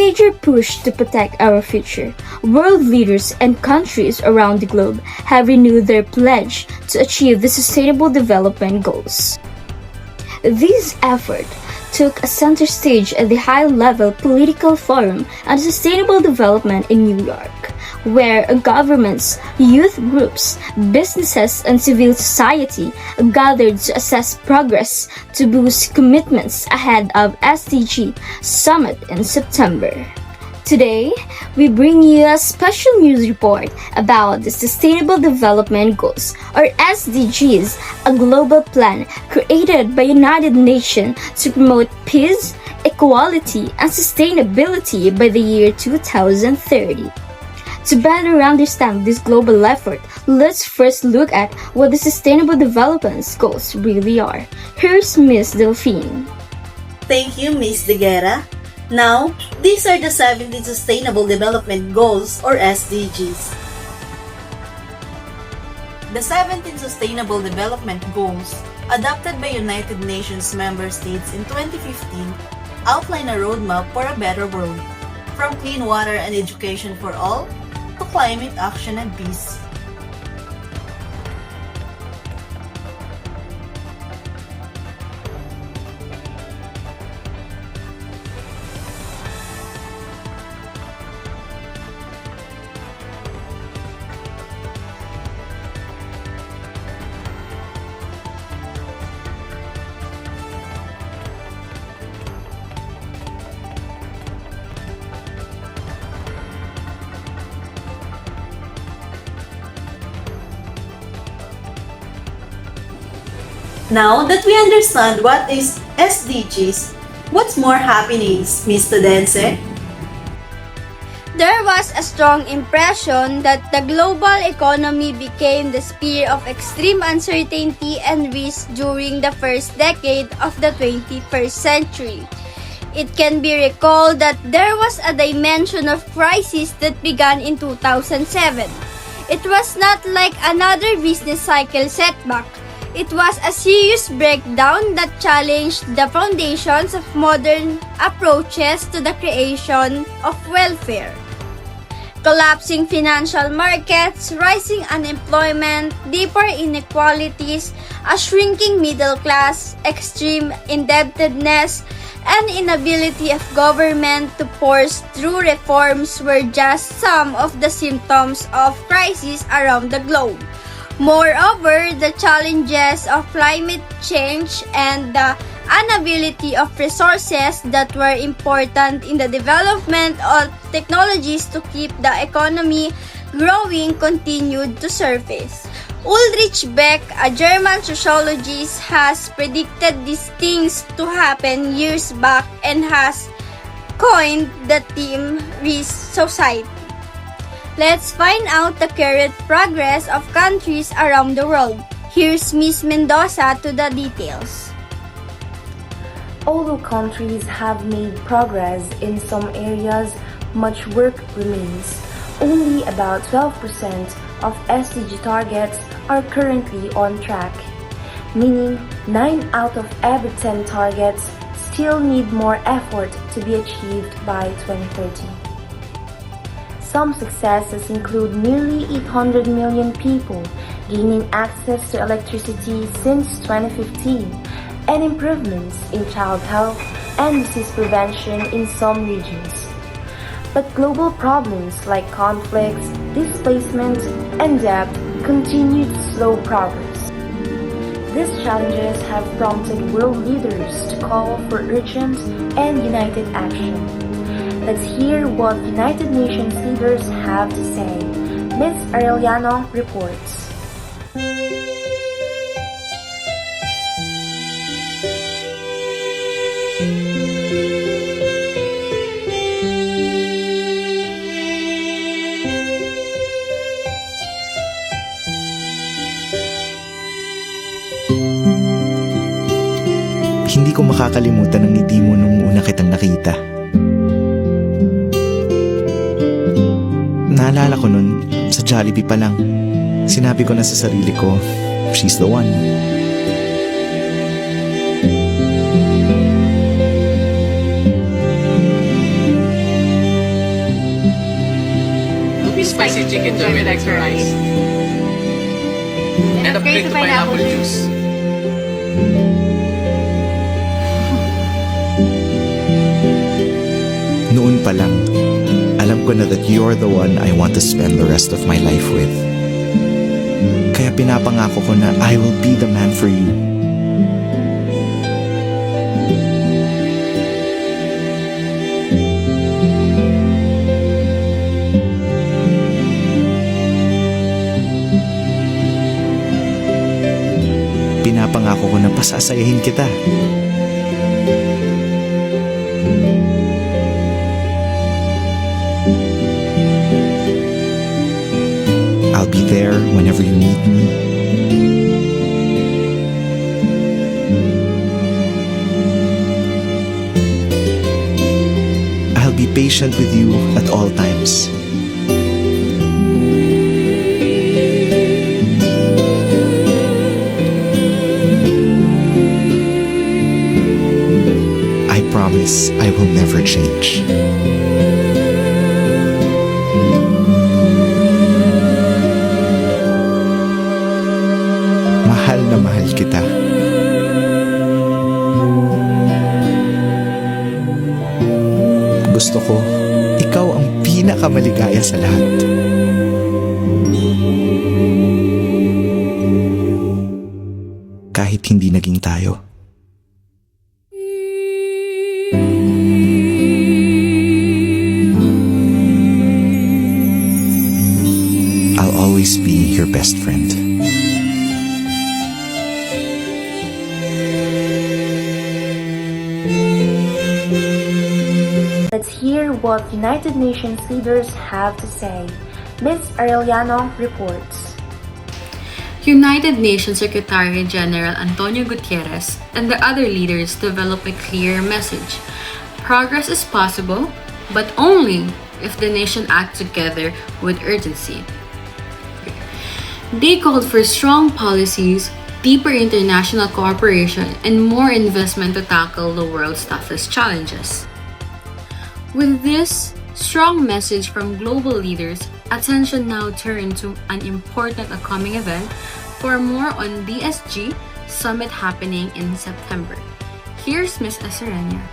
major push to protect our future, world leaders and countries around the globe have renewed their pledge to achieve the Sustainable Development Goals. This effort took a center stage at the high-level political forum on sustainable development in New York, where governments, youth groups, businesses, and civil society gathered to assess progress to boost commitments ahead of SDG Summit in September. Today, we bring you a special news report about the Sustainable Development Goals, or SDGs, a global plan created by United Nations to promote peace, equality, and sustainability by the year 2030. To better understand this global effort, let's first look at what the Sustainable Development Goals really are. Here's Ms. Delphine. Thank you, Ms. De Guerra. Now, these are the 17 Sustainable Development Goals, or SDGs. The 17 Sustainable Development Goals, adopted by United Nations member states in 2015, outline a roadmap for a better world, from clean water and education for all to climate action and peace. Now that we understand what is SDGs, what's more happening, Ms. Tudense? There was a strong impression that the global economy became the sphere of extreme uncertainty and risk during the first decade of the 21st century. It can be recalled that there was a dimension of crisis that began in 2007. It was not like another business cycle setback. It was a serious breakdown that challenged the foundations of modern approaches to the creation of welfare. Collapsing financial markets, rising unemployment, deeper inequalities, a shrinking middle class, extreme indebtedness, and inability of government to force through reforms were just some of the symptoms of crisis around the globe. Moreover, the challenges of climate change and the inability of resources that were important in the development of technologies to keep the economy growing continued to surface. Ulrich Beck, a German sociologist, has predicted these things to happen years back and has coined the term risk society. Let's find out the current progress of countries around the world. Here's Ms. Mendoza to the details. Although countries have made progress in some areas, much work remains. Only about 12% of SDG targets are currently on track, meaning 9 out of every 10 targets still need more effort to be achieved by 2030. Some successes include nearly 800 million people gaining access to electricity since 2015 and improvements in child health and disease prevention in some regions. But global problems like conflicts, displacement, and debt continue to slow progress. These challenges have prompted world leaders to call for urgent and united action. Let's hear what United Nations leaders have to say. Ms. Arellano reports. Hindi ko makakalimutan ang ngiti mo nung una kitang nakita. Naalala ko nun, sa Jollibee pa lang, sinabi ko na sa sarili ko, she's the one. spicy chicken joy with extra rice. And a plate of pineapple juice. Noon pa lang, alam ko na that you're the one I want to spend the rest of my life with. Kaya pinapangako ko na I will be the man for you. Pinapangako ko na pasasayahin kita. I'll be there whenever you need me. I'll be patient with you at all times. I promise I will never change. Mahal na mahal kita. Gusto ko, ikaw ang pinakamaligaya sa lahat. Kahit hindi naging tayo. I'll always be your best friend. Let's hear what United Nations leaders have to say. Ms. Arellano reports. United Nations Secretary General Antonio Gutierrez and the other leaders developed a clear message. Progress is possible, but only if the nation acts together with urgency. They called for strong policies, deeper international cooperation, and more investment to tackle the world's toughest challenges. With this strong message from global leaders, attention now turned to an important upcoming event for more on DSG Summit happening in September. Here's Ms. Aserenia.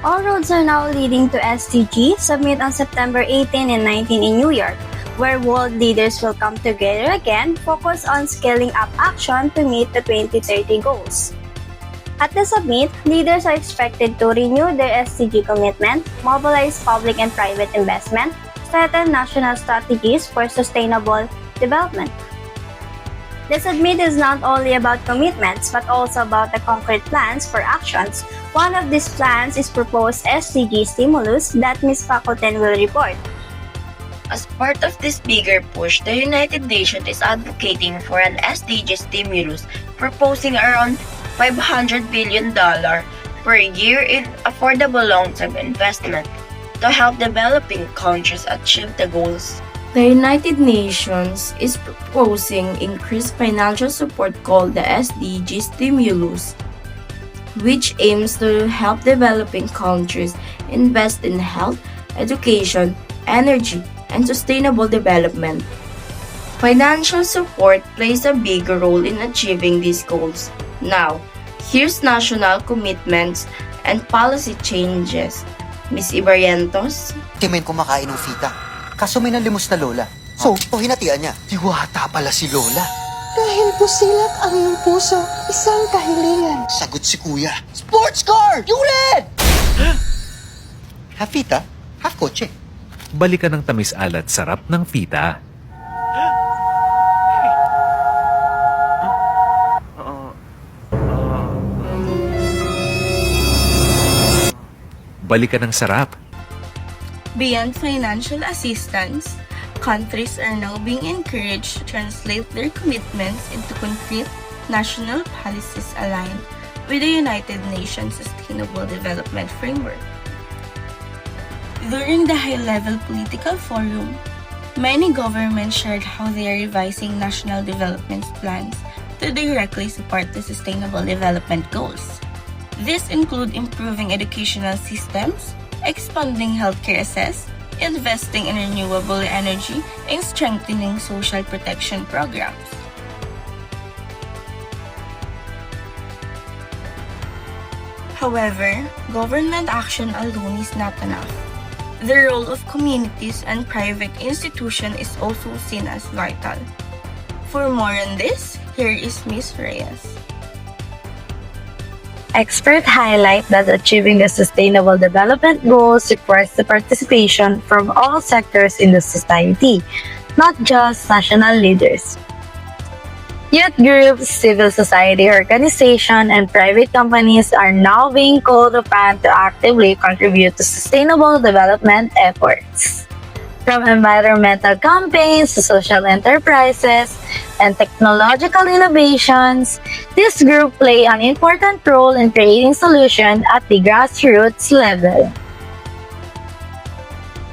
All roads are now leading to SDG Summit on September 18 and 19 in New York, where world leaders will come together again, focus on scaling up action to meet the 2030 goals. At the summit, leaders are expected to renew their SDG commitment, mobilize public and private investment, strengthen national strategies for sustainable development. The summit is not only about commitments, but also about the concrete plans for actions. One of these plans is proposed SDG stimulus that Ms. Faculten will report. As part of this bigger push, the United Nations is advocating for an SDG stimulus, proposing around $500 billion per year in affordable long-term investment to help developing countries achieve the goals. The United Nations is proposing increased financial support called the SDG stimulus, which aims to help developing countries invest in health, education, energy, and sustainable development. Financial support plays a big role in achieving these goals. Now, here's national commitments and policy changes. Ms. Ibarrientos? Di men kumakain ng fita. Kaso may nalimos na lola. So, hinatian niya. Diwata pala si lola. Dahil busilak ang iyong puso, isang kahilingan. Sagot si kuya. Sports car! Yulet! Half fita, half kotse. Balikan ng tamis alat sarap ng fita. Balikan ng sarap. Beyond financial assistance, countries are now being encouraged to translate their commitments into concrete national policies aligned with the United Nations Sustainable Development Framework. During the high-level political forum, many governments shared how they are revising national development plans to directly support the Sustainable Development Goals. These include improving educational systems, expanding healthcare access, investing in renewable energy, and strengthening social protection programs. However, government action alone is not enough. The role of communities and private institutions is also seen as vital. For more on this, here is Ms. Reyes. Experts highlight that achieving the Sustainable Development Goals requires the participation from all sectors in the society, not just national leaders. Youth groups, civil society organizations, and private companies are now being called upon to actively contribute to sustainable development efforts. From environmental campaigns to social enterprises and technological innovations, this group play an important role in creating solutions at the grassroots level.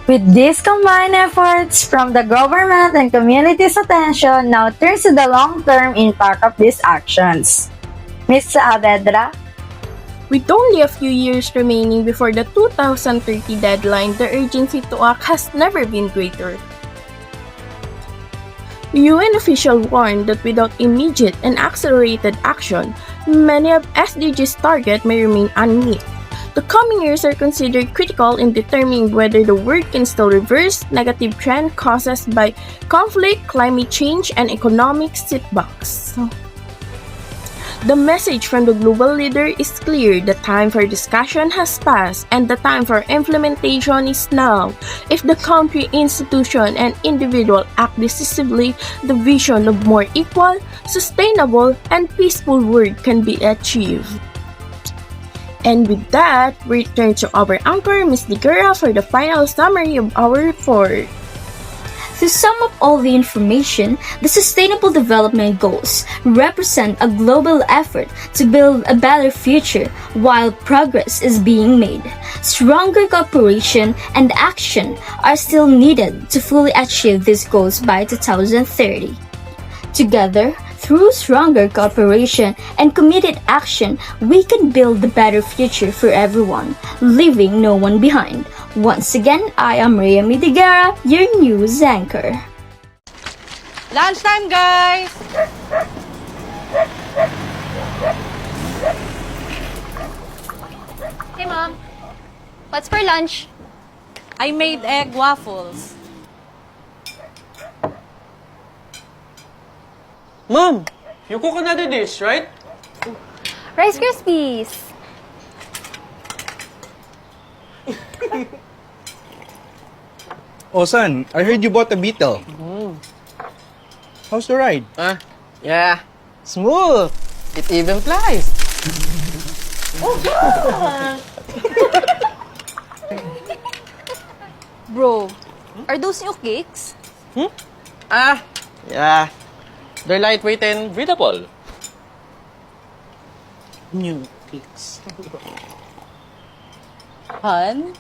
With these combined efforts from the government and community's attention now turns to the long-term impact of these actions. Ms. Saavedra? With only a few years remaining before the 2030 deadline, the urgency to act has never been greater. UN officials warned that without immediate and accelerated action, many of SDGs' targets may remain unmet. The coming years are considered critical in determining whether the world can still reverse negative trends caused by conflict, climate change, and economic setbacks. The message from the global leader is clear. The time for discussion has passed and the time for implementation is now. If the country, institution, and individual act decisively, the vision of more equal, sustainable, and peaceful world can be achieved. And with that, we return to our anchor, Ms. Ligura, for the final summary of our report. To sum up all the information, the Sustainable Development Goals represent a global effort to build a better future while progress is being made. Stronger cooperation and action are still needed to fully achieve these goals by 2030. Together, through stronger cooperation and committed action, we can build a better future for everyone, leaving no one behind. Once again, I am Rhea Midigara, your news anchor. Lunchtime, guys! Hey, Mom. What's for lunch? I made egg waffles. Mom, you cook another dish, right? Rice Krispies. Oh, son, I heard you bought a Beetle. How's the ride? Yeah. Smooth. It even flies. Oh, God! Bro, are those new cakes? Yeah. They're lightweight and breathable. New cakes. Hun,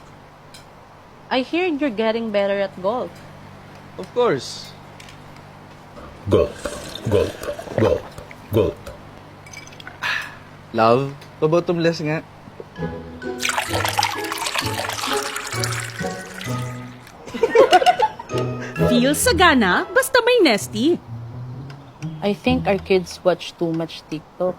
I hear you're getting better at golf. Of course. Golf, golf, golf, golf. Love, pabotomless nga. Feel sagana, basta may Nesty. I think our kids watch too much TikTok.